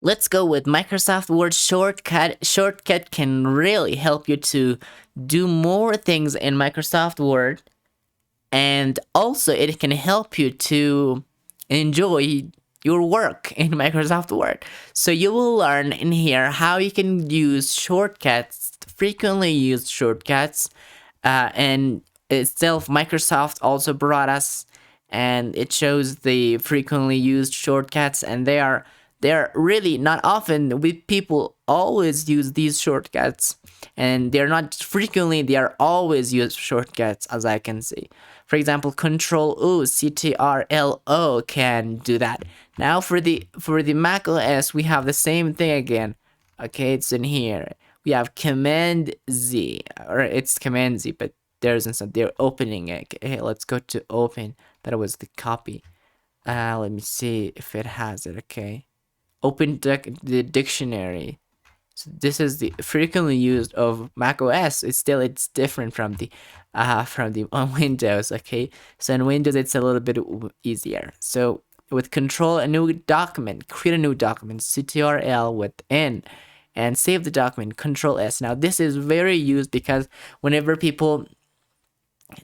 let's go with Microsoft Word shortcut. Shortcut can really help you to do more things in Microsoft Word, and also it can help you to enjoy your work in Microsoft Word. So you will learn in here how you can use shortcuts, frequently used shortcuts, and itself Microsoft also brought us, and it shows the frequently used shortcuts, and they're really not often. We people always use these shortcuts, and they're not frequently, they are always used shortcuts, as I can see. For example, Control O, CTRLO can do that. Now for the Mac OS, we have the same thing again. Okay, it's in here. We have Command Z, or it's Command Z, but there isn't some. They're opening it. Okay, let's go to open. That was the copy. Let me see if it has it. Okay, open the dictionary. So this is the frequently used of Mac OS. It's different from the on Windows. Okay, so in Windows it's a little bit easier. So with Control a new document, create a new document, CTRL with N, and save the document, Control S. Now this is very used because whenever people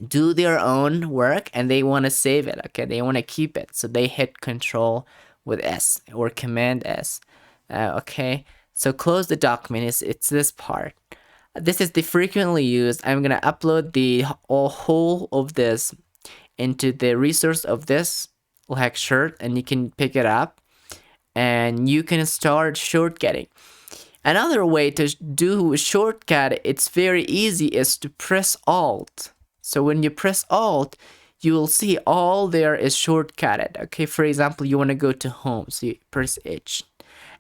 do their own work and they want to save it, okay, they want to keep it, so they hit Control with S or Command S. Okay, so close the document. It's this part. This is the frequently used. I'm gonna upload the whole of this into the resource of this lecture, and you can pick it up and you can start shortcutting. Another way to do shortcut, it's very easy, is to press Alt. So when you press Alt, you will see all there is shortcutted. Okay, for example, you want to go to Home, so you press H.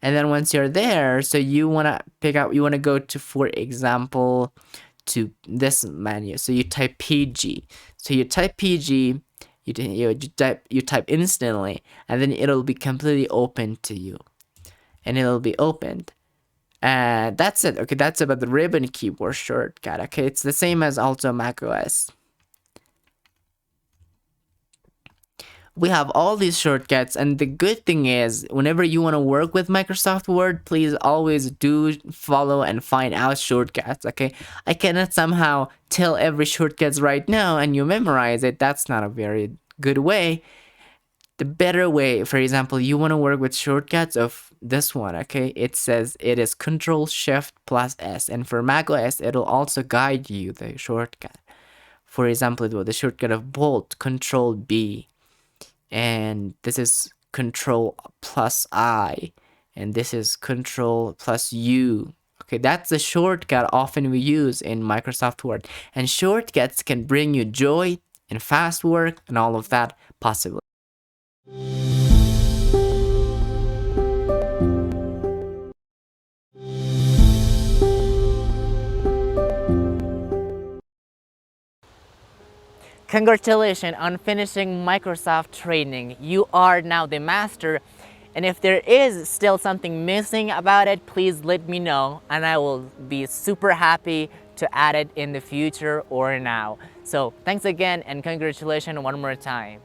And then once you're there, so you want to you want to go to, for example, to this menu. So you type PG. So you type PG, you type instantly, and then it'll be completely open to you. And it'll be opened. And that's it. Okay, that's about the ribbon keyboard shortcut. Okay, it's the same as also macOS. We have all these shortcuts, and the good thing is, whenever you want to work with Microsoft Word, please always do follow and find out shortcuts. Okay, I cannot somehow tell every shortcuts right now and you memorize it. That's not a very good way. The better way, for example, you want to work with shortcuts of this one. Okay, it says it is Control Shift plus S, and for macOS it'll also guide you the shortcut. For example, the shortcut of Bold, Control B, and this is Control plus I, and this is Control plus U. Okay, that's the shortcut often we use in Microsoft Word, and shortcuts can bring you joy and fast work and all of that possibly. Congratulations on finishing Microsoft training. You are now the master, and if there is still something missing about it, please let me know and I will be super happy to add it in the future or now. So thanks again and congratulations one more time.